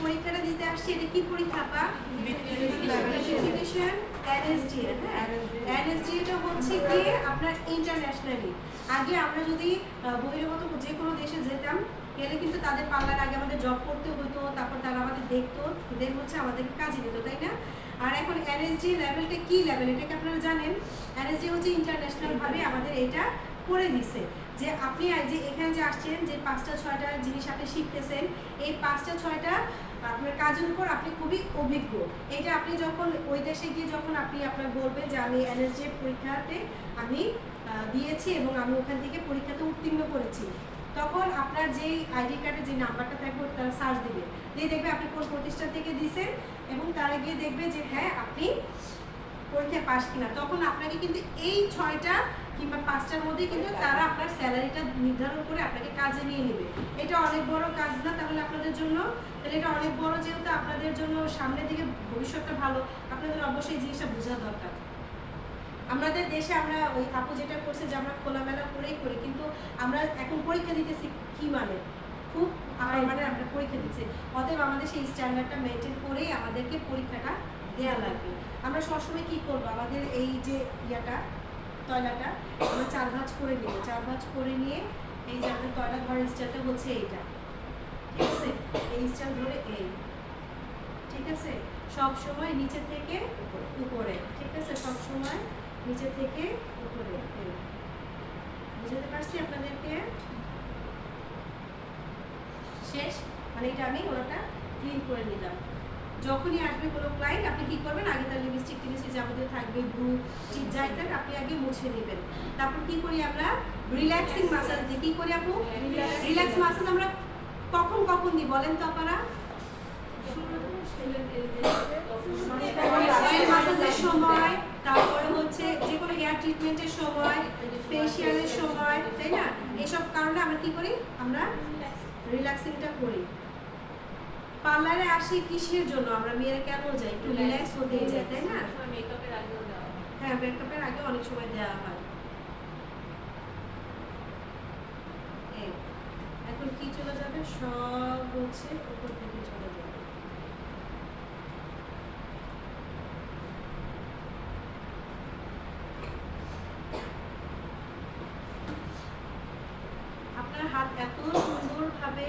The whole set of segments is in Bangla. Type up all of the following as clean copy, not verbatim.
পরীক্ষাটা দিতে আসছি, এটা কি পরীক্ষা পা? Verification NSD. হ্যাঁ, এনএসডি এটা হচ্ছে কি আপনার ইন্টারন্যাশনালি। আগে আমরা যদি বহিরাগত যে কোনো দেশে যেতাম গেলে কিন্তু তাদের পাল্লার আগে আমাদের জব করতে হতো, তারপর তারা আমাদের দেখতো, দেন হচ্ছে আমাদের কাজে দিত, তাই না? আর এখন এনএসডি লেভেলটা কি লেভেল এটাকে আপনারা জানেন? এনএসডি হচ্ছে ইন্টারন্যাশনাল ভাবে আমাদের এটা করে দিছে যে আপনি যে এখানে যে আসছেন, যে 5টা 6টা জিনিস আপনি শিখতেছেন, এই 5টা 6টা আপনার কাজের উপর আপনি খুবই অভিজ্ঞ। এটা আপনি যখন ওই দেশে গিয়ে যখন আপনি আপনার বলবেন যে আমি এনএসডি পরীক্ষাতে আমি দিয়েছি এবং আমি ওখান থেকে পরীক্ষাতে উত্তীর্ণ করেছি, তখন আপনার যেই আইডি কার্ডে যে নাম্বারটা থাকবে তারা সার্চ দিবে, দিয়ে দেখবে আপনি কোন প্রতিষ্ঠান থেকে দিয়েছেন এবং তারা গিয়ে দেখবে যে হ্যাঁ আপনি পরীক্ষায় পাস কিনা। তখন আপনাকে কিন্তু এই 6টা কিংবা 5টার মধ্যে কিন্তু তারা আপনার স্যালারিটা নির্ধারণ করে আপনাকে কাজে নিয়ে নেবে। এটা অনেক বড় কাজ না তাহলে আপনাদের জন্য? তাহলে এটা অনেক বড়, যেহেতু আপনাদের জন্য সামনের দিকে ভবিষ্যৎটা ভালো, আপনাদের অবশ্যই জিনিসটা বোঝা দরকার। আমাদের দেশে আমরা ওই আপু যেটা করছে যে আমরা খোলামেলা করেই করি, কিন্তু আমরা এখন পরীক্ষা দিতেছি কি মানে খুব মানে আমরা পরীক্ষা দিচ্ছি, অতএব আমাদের সেই স্ট্যান্ডার্ডটা মেনটেন করেই আমাদেরকে পরীক্ষাটা দেওয়া লাগবে। আমরা সবসময় কি করবো, আমাদের এই যে ইয়াটা তয়লাটা আমরা 4 ভাঁজ করে নিব, 4 ভাঁজ করে নিয়ে এই যে আমাদের তয়লা ধরার স্টাইলটা হচ্ছে এইটা, ঠিক আছে? এই স্টাইল ধরে এই, ঠিক আছে? সব সময় নিচে থেকে উপরে, ঠিক আছে? সব সময় নিচে থেকে উপরে। বুঝতে পারছি আপনাদেরকে? শেষ, মানে এটা আমি ওটা ক্লিন করে নিলাম। যখনই আসবে কোনো ক্লায়েন্ট আপনি কি করবেন, আগে তার লিপস্টিক টিপস্টিক যাবতীয় থাকবে, গ্লু টিপ যাই থাক আপনি আগে মুছে নেবেন। তারপর কি করি আমরা, রিল্যাক্সিং মাসাজ দিই। কি করি আপু? রিল্যাক্স মাসাজ আমরা কখন কখন দিই বলেন তো আপনারা? মাসাজের সময়, তারপরে হচ্ছে যে কোনো হেয়ার ট্রিটমেন্টের সময়, ফেসিয়ালের সময়, তাই না? এসব কারণে আমরা কি করি, আমরা রিল্যাক্সিংটা করি। পার্লারে আসি কিসের জন্য, আমরা মেয়েরা কেন যাই, একটু রিল্যাক্স হতে যাই, তাই না? হ্যাঁ, মেকআপের আগে অনেক সময় দেওয়া হয়। এখন কি চলে যাবে, সব হচ্ছে উপর থেকে চলে যাবে। আপনার হাত এত সুন্দরভাবে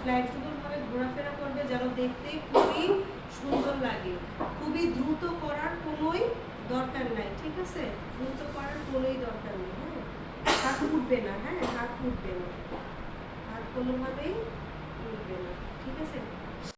ফ্লেক্সিবল ভাবে ঘোরাফেরা করবে যেন দেখতে খুবই সুন্দর লাগে। খুবই দ্রুত করার কোনোই দরকার নাই, ঠিক আছে? দ্রুত করার কোনোই দরকার নেই। হ্যাঁ, হাত উঠবে না, হ্যাঁ হাত উঠবে না, হাত কোনোভাবেই উঠবে না, ঠিক আছে?